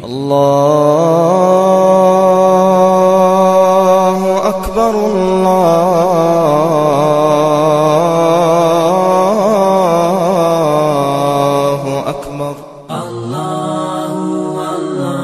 الله أكبر الله أكبر الله الله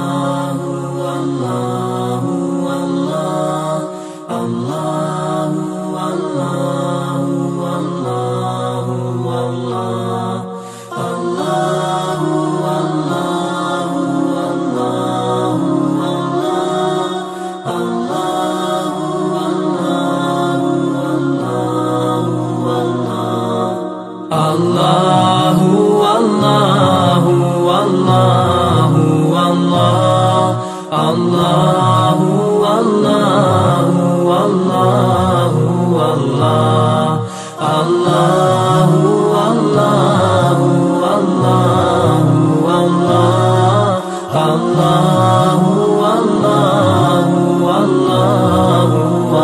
الله الله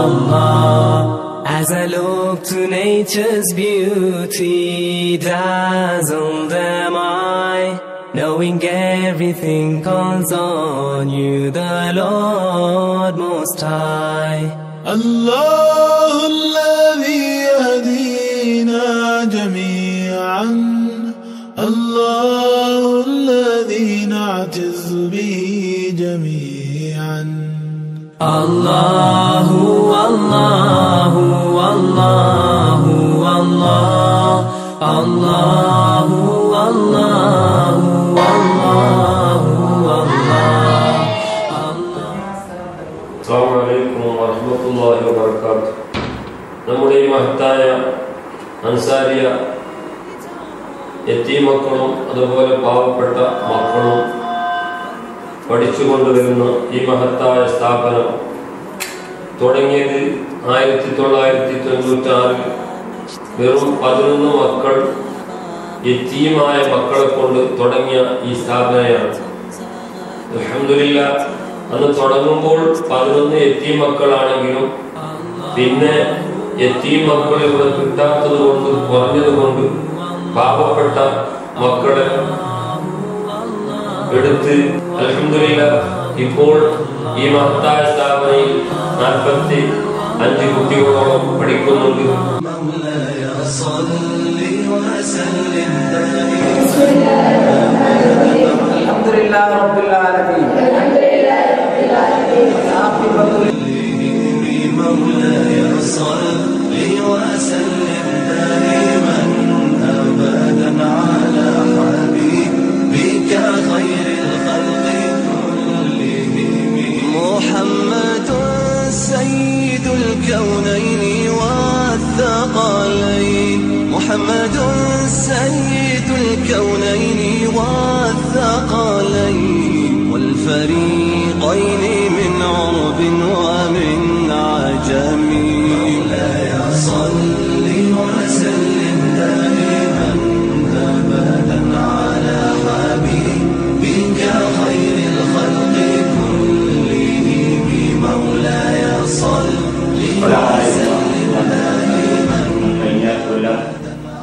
الله As I look to nature's beauty, dazzled am I, knowing everything calls on you, the Lord Most High. الله الذي يهدينا جميعا، الله الذي نعتز به جميعا. الله الله الله الله الله الله السلام عليكم ورحمة الله وبركاته. നമ്മുടെ മഹത്തായ അൻസാരിയ യതീം മക്കളും അതുപോലെ പാവപ്പെട്ട മക്കളും പഠിച്ചുകൊണ്ടുവരുന്ന ഈ മഹത്തായ സ്ഥാപനം തുടങ്ങിയത് 1996 വെറും 11 മക്കൾ യതീമായ മക്കളെ കൊണ്ട് തുടങ്ങിയ ഈ സ്ഥാപനമാണ്. അൽഹംദുലില്ലാഹ് അന്ന് തുടങ്ങുമ്പോൾ 11 യതീം മക്കളാണെങ്കിലും പിന്നെ യതീം മക്കൾ ഇവിടെ കിട്ടാത്തത് കൊണ്ട് കുറഞ്ഞത് കൊണ്ട് പാവപ്പെട്ട മക്കളെ എടുത്ത് അൽഹംദുലില്ലാഹ് ഇപ്പോൾ ഈ മഹത്തായ സ്ഥാപനയിൽ 45 കുട്ടികളോളം പഠിക്കുന്നുണ്ട്. അൽഹംദുലില്ലാഹി റബ്ബിൽ ആലമീൻ. مولاي صل وسلم دائما أبدا على حبيبك خير الخلق كلهم. محمد سيد الكونين والثقلين، محمد سيد الكونين والثقلين والفريقين من عرب ومن عجم. مولاي صل وسلم دائما أبدا على حبيبك خير الخلق كلهم. مولاي صل وسلم دائما. കഴിഞ്ഞ കൊല്ലം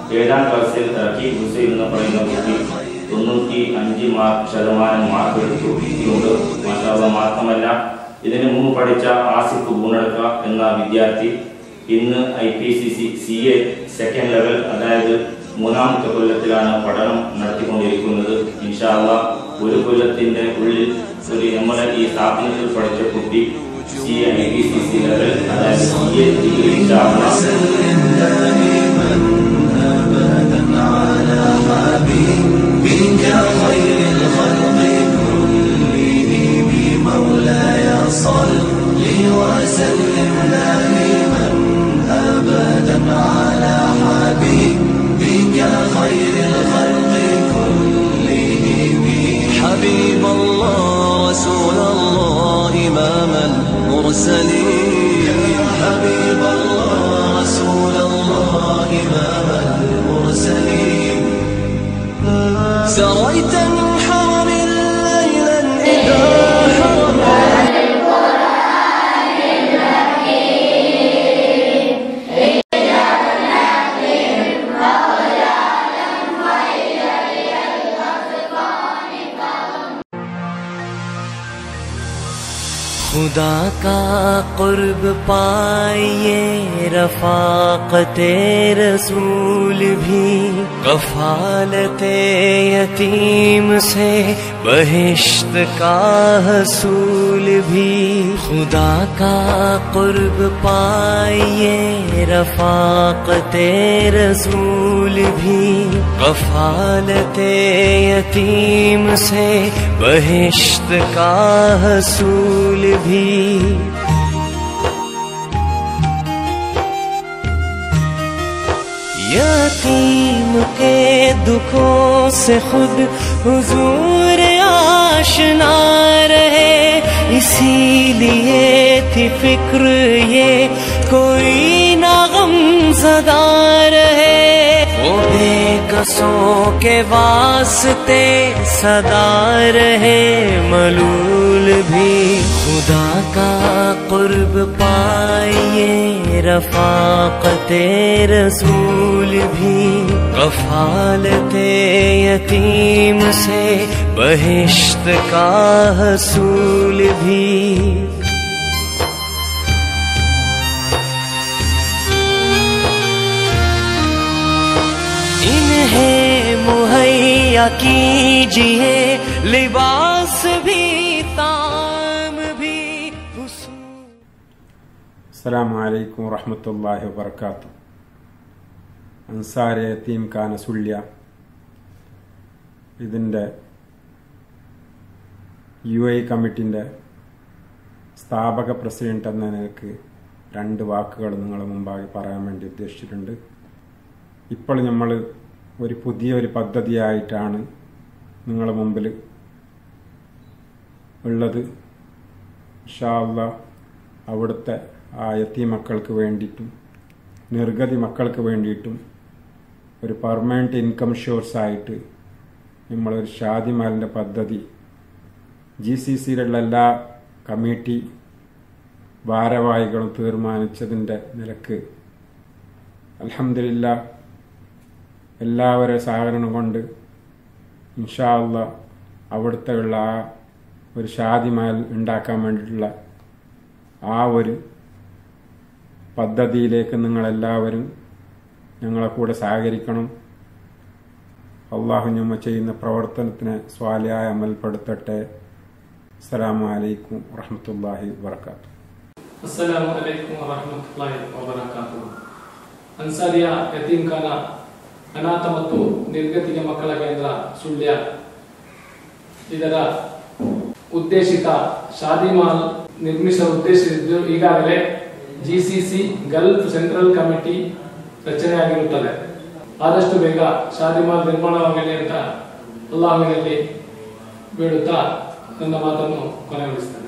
7ാം ക്ലാസ്സിൽ തർക്കി ഹുസൈൻ എന്ന് പറയുന്ന കുട്ടി 95% മാർക്ക് എടുത്തു. ഇതുകൊണ്ട് മാഷാഅല്ലാഹ് മാത്രമല്ല ഇതിനു മുമ്പ് പഠിച്ച ആസിഫ് ഗുണടുക്ക എന്ന വിദ്യാർത്ഥി ഇന്ന് IPCC CA സെക്കൻഡ് ലെവൽ, അതായത് 3ാമത്തെ കൊല്ലത്തിലാണ് പഠനം നടത്തിക്കൊണ്ടിരിക്കുന്നത്. ഇൻഷാ അല്ലാഹ് ഒരു കൊല്ലത്തിന്റെ ഉള്ളിൽ നമ്മളെ ഈ സ്ഥാപനത്തിൽ പഠിച്ച കുട്ടി CA IPCC ലെവൽ, അതായത് CA ഡിഗ്രി ഇൻഷാ അല്ലാഹ്. بك خير الخلق كلهم. مولاي صل وسلم دائما أبدا على حبيبك خير الخلق كلهم. حبيب الله رسول الله إمام المرسلين، حبيب الله رسول الله إمام المرسلين. खुदा का कुर्ब पाइए रफ़ाक़ते रसूल भी, कफ़ालते यतीम से बहिश्त का हसूल भी। खुदा का कुर्ब पाइए रफ़ाक़ते रसूल भी, कफ़ालते यतीम से बहिश्त का हसूल भी। यतीम के दुखों से खुद हुजूर आशना रहे, इसीलिए थी फिक्र ये कोई ना गमज़दा रहे। वो बेकसों के वास्ते सदा रहे मलूल भी। खुदा का कुर्ब पाइए रफ़ाक़ते रसूल भी, कफ़ालते यतीम से बहिश्त का हसूल भी। इन्हें मुहैया कीजिए लिबास भी, ताम भी। अस्सलामु अलैकुम वरहमतुल्लाहि वबरकातुहू। അൻസാർ യതീം ഖാന സുള്യ ഇതിൻ്റെ UAE കമ്മിറ്റിൻ്റെ സ്ഥാപക പ്രസിഡന്റ് എന്ന നിലക്ക് 2 വാക്കുകൾ നിങ്ങളുടെ മുമ്പാകെ പറയാൻ വേണ്ടി ഉദ്ദേശിച്ചിട്ടുണ്ട്. ഇപ്പോൾ നമ്മൾ ഒരു പുതിയൊരു പദ്ധതിയായിട്ടാണ് നിങ്ങളുടെ മുമ്പിൽ ഉള്ളത്. ഇൻഷാ അല്ലാഹ് അവിടുത്തെ ആ യതീം മക്കൾക്ക് വേണ്ടിയിട്ടും നിർഗതി മക്കൾക്ക് വേണ്ടിയിട്ടും ഒരു പെർമനന്റ് ഇൻകം സോഴ്സ് ആയിട്ട് നമ്മളൊരു ഷാദിമാലിൻ്റെ പദ്ധതി GCCയിലുള്ള എല്ലാ കമ്മിറ്റി ഭാരവാഹികളും തീരുമാനിച്ചതിൻ്റെ നിലക്ക് അൽഹംദുലില്ലാഹ് എല്ലാവരുടെ സഹകരണം കൊണ്ട് ഇൻഷാ അല്ലാഹ് അവിടുത്തെ ഉള്ള ആ ഒരു ഷാദിമാൽ ഉണ്ടാക്കാൻ വേണ്ടിയിട്ടുള്ള ആ ഒരു പദ്ധതിയിലേക്ക് നിങ്ങളെല്ലാവരും ഞങ്ങളെ കൂടെ സഹകരിക്കണം. അള്ളാഹു നമ്മ ചെയ്യുന്ന പ്രവർത്തനത്തിനെ സ്വാലിഹായി അമൽപ്പെടുത്തട്ടെ. അസ്സലാമു അലൈക്കും വറഹ്മത്തുള്ളാഹി വബറകാതുഹു. അസ്സലാമു അലൈക്കും വറഹ്മത്തുള്ളാഹി വബറകാതുഹു. ಅನ್ಸಾರಿಯ ಯತೀಮ್ಖಾನ ಅನಾಥ ಮತ್ತು ನಿರ್ಗತಿಕ ಮಕ್ಕಳ ಕೇಂದ್ರ ಸುಳ್ಯ ಇದರ ಉದ್ದೇಶಿತ ಶಾದಿಮಾಲ್ ನಿರ್ಮಿಸಲು ಉದ್ದೇಶಿಸಿದ್ದು ಈಗಾಗಲೇ GCC ಗಲ್ಫ್ ಸೆಂಟ್ರಲ್ ಕಮಿಟಿ ರಚನೆಯಾಗಿರುತ್ತದೆ. ಆದಷ್ಟು ಬೇಗ ಶಾದಿಮಾಲ್ ನಿರ್ಮಾಣವಾಗಲಿ ಅಂತ ಅಲ್ಲಾಹ್ವಿನಲ್ಲಿ ಬೇಡುತ್ತಾ ನನ್ನ ಮಾತನ್ನು ಕೊನೆಗೊಳಿಸುತ್ತೇನೆ.